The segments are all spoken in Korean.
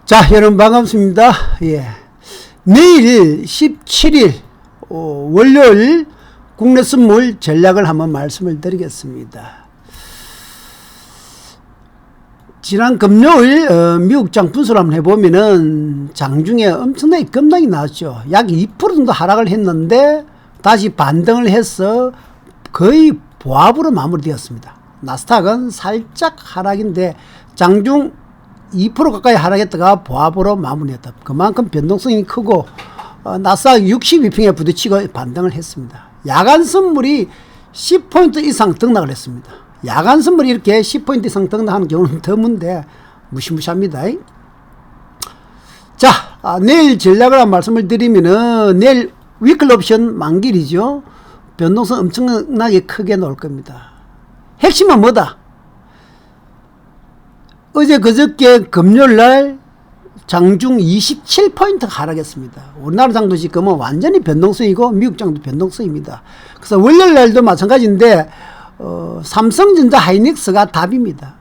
자, 여러분 반갑습니다. 예. 내일 17일 월요일 국내 선물 전략을 한번 말씀을 드리겠습니다. 지난 금요일 미국장 분석을 한번 해보면은 장중에 엄청나게 급락이 나왔죠. 약 2% 정도 하락을 했는데 다시 반등을 해서 거의 보합으로 마무리되었습니다. 나스닥은 살짝 하락인데 장중 2% 가까이 하락했다가 보합으로 마무리했다. 그만큼 변동성이 크고 나스닥 62평에 부딪히고 반등을 했습니다. 야간 선물이 10포인트 이상 등락을 했습니다. 야간 선물이 이렇게 10포인트 이상 등락하는 경우는 드문데 무시무시합니다. 자, 내일 전략을 한 말씀을 드리면은 내일 위클 옵션 만길이죠. 변동성 엄청나게 크게 나올 겁니다. 핵심은 뭐다? 어제 그저께 금요일날 장중 27포인트 하락했습니다. 우리나라 장도 지금은 완전히 변동성이고 미국 장도 변동성입니다. 그래서 월요일날도 마찬가지인데 삼성전자 하이닉스가 답입니다.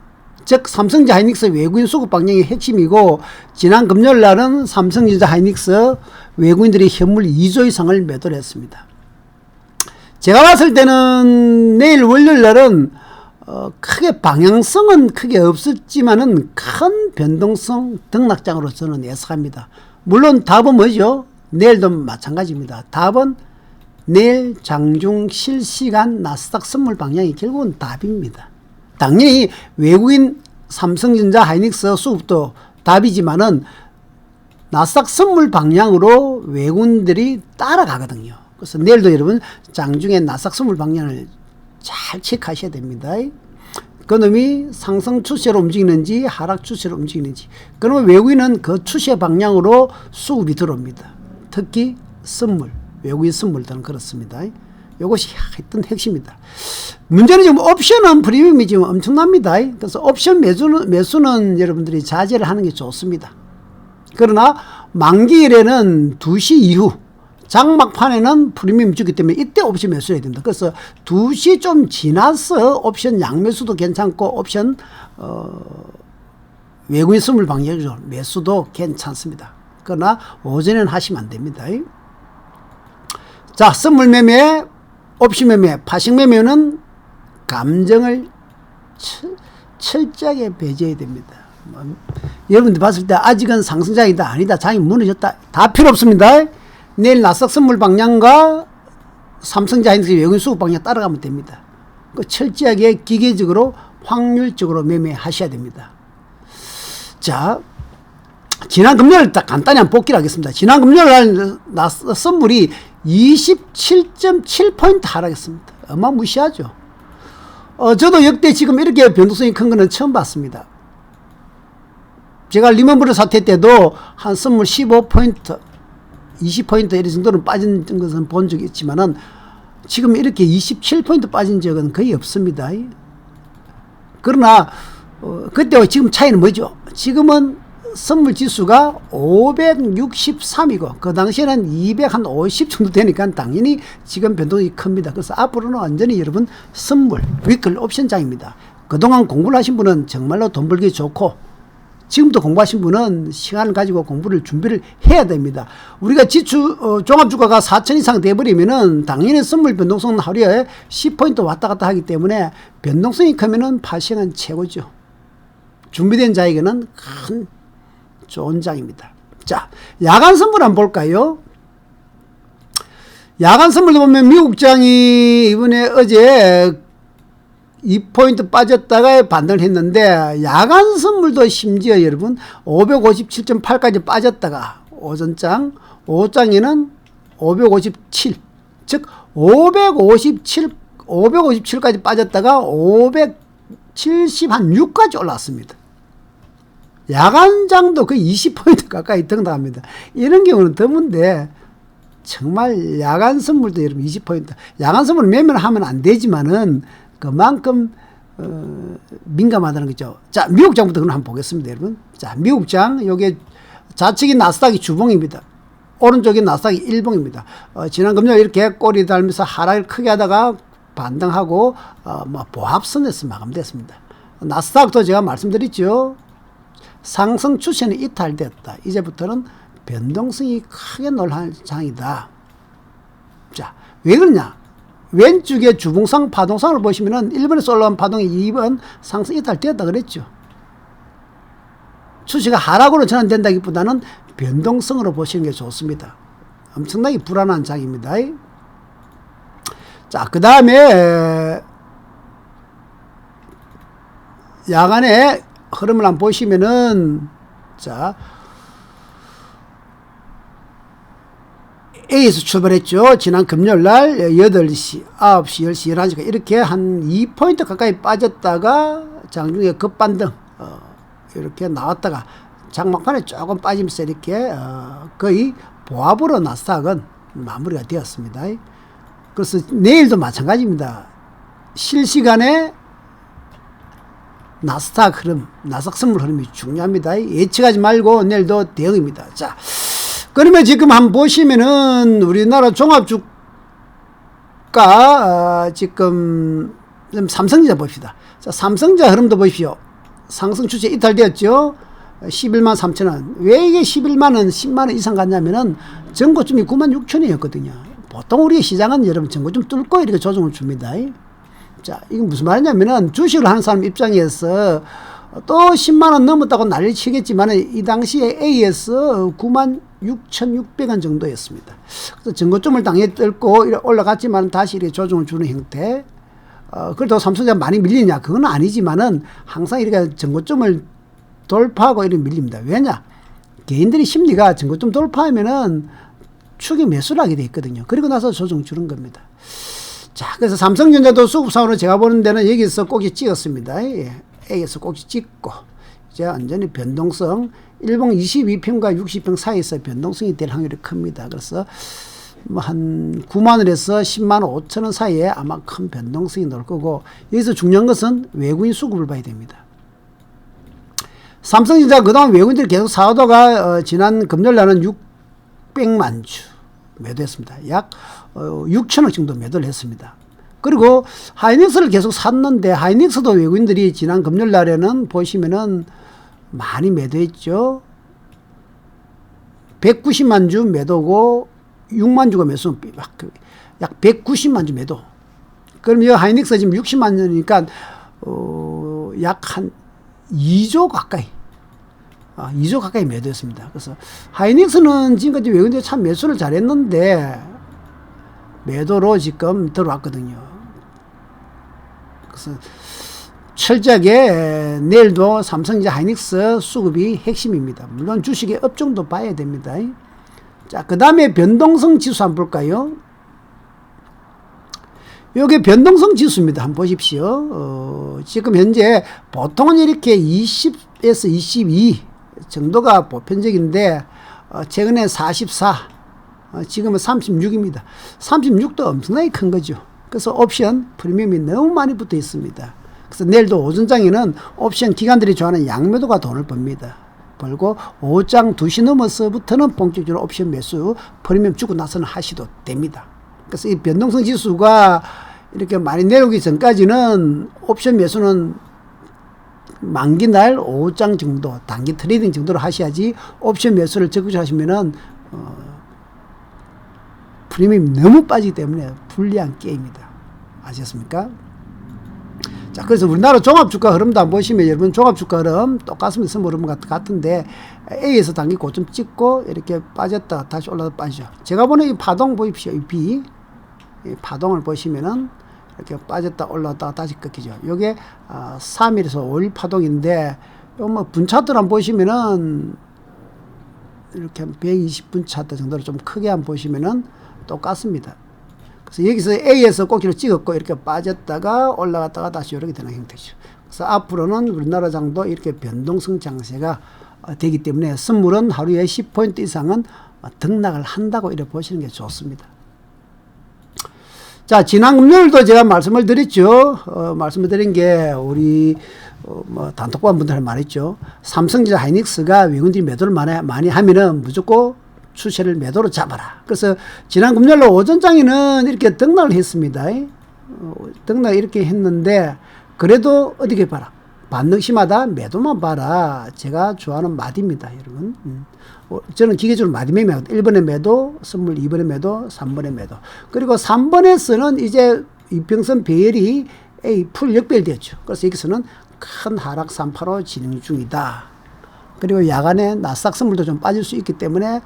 즉 삼성전자 하이닉스 외국인 수급 방향이 핵심이고 지난 금요일날은 삼성전자 하이닉스 외국인들이 현물 2조 이상을 매도를 했습니다. 제가 봤을 때는 내일 월요일날은 크게 방향성은 크게 없었지만은 큰 변동성 등락장으로 저는 예상합니다. 물론 답은 뭐죠? 내일도 마찬가지입니다. 답은 내일 장중 실시간 나스닥 선물 방향이 결국은 답입니다. 당연히 외국인 삼성전자 하이닉스 수급도 답이지만은 나스닥 선물 방향으로 외국인들이 따라가거든요. 그래서 내일도 여러분 장중에 나스닥 선물 방향을 잘 체크하셔야 됩니다. 그놈이 상승 추세로 움직이는지 하락 추세로 움직이는지, 그러면 외국인은 그 추세 방향으로 수급이 들어옵니다. 특히 선물, 외국인 선물들은 그렇습니다. 이것이 하여튼 핵심이다. 문제는 지금 옵션은 프리미엄이 지금 엄청납니다. 그래서 옵션 매수는 여러분들이 자제를 하는 게 좋습니다. 그러나 만기일에는 2시 이후 장막판에는 프리미엄 주기 때문에 이때 옵션 매수해야 됩니다. 그래서 2시 좀 지나서 옵션 양매수도 괜찮고 옵션 외국인 선물 방향으로 매수도 괜찮습니다. 그러나 오전에는 하시면 안 됩니다. 자, 선물 매매, 옵션 매매, 파식 매매는 감정을 철저하게 배제해야 됩니다. 여러분들 봤을 때 아직은 상승장이다 아니다 장이 무너졌다 다 필요 없습니다. 내일 나스닥 선물 방향과 삼성전자 하이닉스 외국인 수급 방향 따라가면 됩니다. 철저하게 기계적으로 확률적으로 매매하셔야 됩니다. 자, 지난 금요일 딱 간단히 한번 복기를 하겠습니다. 지난 금요일 날 선물이 27.7포인트 하락했습니다. 어마무시하죠. 저도 역대 지금 이렇게 변동성이 큰 거는 처음 봤습니다. 제가 리먼브러 사태 때도 한 선물 15포인트 20포인트 이런 정도는 빠진 것은 본 적이 있지만은 지금 이렇게 27포인트 빠진 적은 거의 없습니다. 그러나 그때와 지금 차이는 뭐죠? 지금은 선물 지수가 563이고 그 당시에는 250 정도 되니까 당연히 지금 변동이 큽니다. 그래서 앞으로는 완전히 여러분 선물 위클 옵션장입니다. 그동안 공부를 하신 분은 정말로 돈 벌기 좋고 지금도 공부하신 분은 시간을 가지고 공부를 준비를 해야 됩니다. 우리가 지수 종합주가가 4천 이상 돼버리면은 당연히 선물 변동성은 하루에 10포인트 왔다 갔다 하기 때문에 변동성이 크면은 파시는 최고죠. 준비된 자에게는 큰 좋은 장입니다. 자, 야간 선물 한번 볼까요? 야간 선물도 보면 미국장이 이번에 어제 2포인트 빠졌다가 반등을 했는데 야간 선물도 심지어 여러분 557.8까지 빠졌다가 오전장, 오후장에는 557, 즉 557까지 빠졌다가 576까지 올랐습니다. 야간장도 거의 20포인트 가까이 등락합니다. 이런 경우는 드문데 정말 야간 선물도 여러분 20포인트, 야간 선물 매매를 하면 안 되지만은 그만큼 민감하다는 거죠. 자, 미국장부터 그럼 한번 보겠습니다, 여러분. 자, 미국장 요게 좌측인 나스닥이 주봉입니다. 오른쪽인 나스닥이 일봉입니다. 지난 금요일 이렇게 꼬리 달면서 하락을 크게 하다가 반등하고 보합선에서 마감됐습니다. 나스닥도 제가 말씀드렸죠. 상승 추세는 이탈됐다. 이제부터는 변동성이 크게 놀랄 장이다. 자, 왜 그러냐? 왼쪽에 주봉상 파동상을 보시면은 1번에서 올라온 파동이 2번 상승 이탈되었다 그랬죠. 추세가 하락으로 전환된다기보다는 변동성으로 보시는 게 좋습니다. 엄청나게 불안한 장입니다. 자, 그 다음에 야간에 흐름을 한번 보시면은, 자, A에서 출발했죠. 지난 금요일 날 8시, 9시, 10시, 11시가 이렇게 한 2포인트 가까이 빠졌다가 장중에 급반등 이렇게 나왔다가 장막판에 조금 빠지면서 이렇게 거의 보합으로 나스닥은 마무리가 되었습니다. 그래서 내일도 마찬가지입니다. 실시간에 나스닥 흐름, 나스닥 선물 흐름이 중요합니다. 예측하지 말고 내일도 대응입니다. 자, 그러면 지금 한번 보시면은 우리나라 종합주가 지금 삼성전자 봅시다. 자, 삼성전자 흐름도 보십시오. 상승 추세 이탈되었죠. 11만 3천원. 왜 이게 11만원, 10만원 이상 갔냐면은 전고점이 9만 6천원이었거든요. 보통 우리 시장은 여러분 전고점 뚫고 이렇게 조정을 줍니다. 자, 이건 무슨 말이냐면은 주식을 하는 사람 입장에서 또 10만원 넘었다고 난리 치겠지만 이 당시에 A에서 9만 6,600원 정도였습니다. 그래서 전고점을 당연히 뚫고 올라갔지만 다시 이렇게 조정을 주는 형태. 그래도 삼성전자 많이 밀리냐? 그건 아니지만은 항상 이렇게 전고점을 돌파하고 이렇게 밀립니다. 왜냐? 개인들이 심리가 전고점 돌파하면은 추기 매수를 하게 돼 있거든요. 그리고 나서 조정 주는 겁니다. 자, 그래서 삼성전자도 수급상으로 제가 보는 데는 여기서 꼭지 찍었습니다. 예. A에서 꼭지 찍고 이제 완전히 변동성 일봉 22평과 60평 사이에서 변동성이 될 확률이 큽니다. 그래서 뭐 한 9만원에서 10만 5천원 사이에 아마 큰 변동성이 나올 거고, 여기서 중요한 것은 외국인 수급을 봐야 됩니다. 삼성전자 그동안 외국인들이 계속 사오다가 지난 금요일 날은 600만 주 매도했습니다. 약 6천억 정도 매도를 했습니다. 그리고 하이닉스를 계속 샀는데 하이닉스도 외국인들이 지난 금요일 날에는 보시면은 많이 매도했죠. 190만 주 매도고 6만 주가 매수, 약 190만 주 매도. 그럼 이 하이닉스 지금 60만 년이니까 약 한 2조 가까이 2조 가까이 매도했습니다. 그래서 하이닉스는 지금까지 외국인들이 참 매수를 잘했는데 매도로 지금 들어왔거든요. 그래서 철저하게 내일도 삼성전자 하이닉스 수급이 핵심입니다. 물론 주식의 업종도 봐야 됩니다. 자, 그 다음에 변동성 지수 한번 볼까요? 요게 변동성 지수입니다. 한번 보십시오. 지금 현재 보통은 이렇게 20에서 22 정도가 보편적인데 최근에 44, 지금은 36입니다. 36도 엄청나게 큰 거죠. 그래서 옵션 프리미엄이 너무 많이 붙어 있습니다. 그래서 내일도 오전장에는 옵션 기관들이 좋아하는 양매도가 돈을 법니다. 벌고 오후장 2시 넘어서부터는 본격적으로 옵션 매수 프리미엄 주고 나서는 하셔도 됩니다. 그래서 이 변동성 지수가 이렇게 많이 내려오기 전까지는 옵션 매수는 만기날 오후장 정도 단기 트레이딩 정도로 하셔야지, 옵션 매수를 적극적으로 하시면은 프리미엄이 너무 빠지기 때문에 불리한 게임이다. 아셨습니까? 자, 그래서 우리나라 종합주가 흐름도 한번 보시면 여러분 종합주가 흐름 똑같습니다. 선물 흐름 같은데 A에서 단기 고점 찍고 이렇게 빠졌다 다시 올라다 빠지죠. 제가 보는 이 파동 보십시오. 이 B, 이 파동을 보시면은 이렇게 빠졌다 올라왔다가 다시 꺾이죠. 요게 3일에서 5일 파동인데 요 뭐 분차들 한번 보시면은 이렇게 120분 차트 정도로 좀 크게 한번 보시면은 똑같습니다. 그래서 여기서 A에서 꼭지를 찍었고 이렇게 빠졌다가 올라갔다가 다시 이렇게 되는 형태죠. 그래서 앞으로는 우리나라 장도 이렇게 변동성 장세가 되기 때문에 선물은 하루에 10포인트 이상은 등락을 한다고 이렇게 보시는 게 좋습니다. 자, 지난 금요일도 제가 말씀을 드렸죠. 말씀을 드린 게 우리 뭐 단톡방 분들 말했죠. 삼성전자 하이닉스가 외국인들이 매도를 많이 하면은 무조건 추세를 매도로 잡아라. 그래서 지난 금요일 오전장에는 이렇게 등락을 했습니다. 등락 이렇게 했는데 그래도 어떻게 봐라. 반등시마다 매도만 봐라. 제가 좋아하는 마디입니다, 여러분. 저는 기계적으로 마디 매매하거든요. 1번에 매도, 선물 2번에 매도, 3번에 매도. 그리고 3번에서는 이제 이평선 배열이 풀 역배열되었죠. 그래서 여기서는 큰 하락 385 진행 중이다. 그리고 야간에 나스닥 선물도 좀 빠질 수 있기 때문에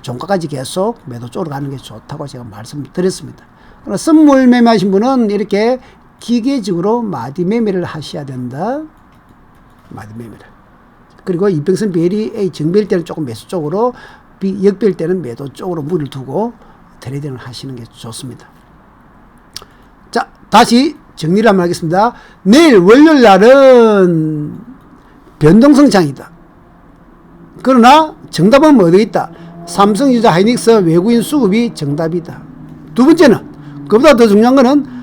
종가까지 계속 매도 쪽으로 가는 게 좋다고 제가 말씀드렸습니다. 그러나 선물 매매하신 분은 이렇게 기계적으로 마디 매매를 하셔야 된다. 마디 매매를. 그리고 이평선 배열이 정배일 때는 조금 매수 쪽으로, 역배일 때는 매도 쪽으로 무리를 두고 트레이딩을 하시는 게 좋습니다. 자, 다시 정리를 한번 하겠습니다. 내일 월요일 날은 변동성 장이다. 그러나 정답은 뭐 어디 있다? 삼성전자, 하이닉스 외국인 수급이 정답이다. 두 번째는, 그보다 더 중요한 거는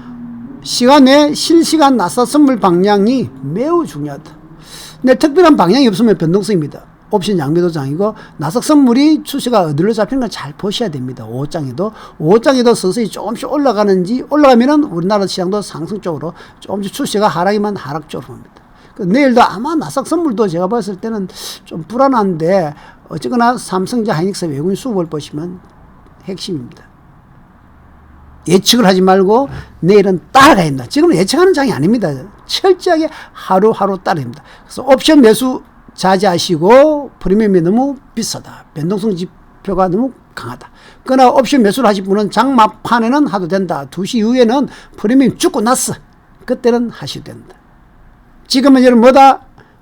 시간 외 실시간 나스닥 선물 방향이 매우 중요하다. 근데 특별한 방향이 없으면 변동성입니다. 옵션 양매도장이고, 나스닥 선물이 추세가 어디로 잡히는 걸 잘 보셔야 됩니다. 5호장에도 서서히 조금씩 올라가면은 우리나라 시장도 상승 쪽으로, 조금씩 추세가 하락이면 하락 쪽으로 옵니다. 내일도 아마 나스닥 선물도 제가 봤을 때는 좀 불안한데, 어쨌거나 삼성전자, 하이닉스 외국인 수급을 보시면 핵심입니다. 예측을 하지 말고 내일은 따라가야 된다. 지금은 예측하는 장이 아닙니다. 철저하게 하루하루 따라야 됩니다. 그래서 옵션 매수 자제하시고, 프리미엄이 너무 비싸다. 변동성 지표가 너무 강하다. 그러나 옵션 매수를 하실 분은 장막판에는 하도 된다. 2시 이후에는 프리미엄 죽고 났어. 그때는 하셔도 된다. 지금은 여러분 뭐다?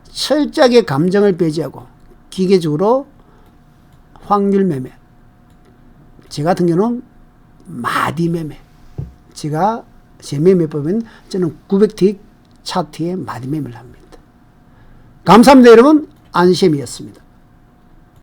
철저하게 감정을 배제하고 기계적으로 확률 매매. 제 같은 경우는 마디 매매. 제가 제 매매 보면 저는 900틱 차트에 마디 매매를 합니다. 감사합니다, 여러분. 안심이었습니다.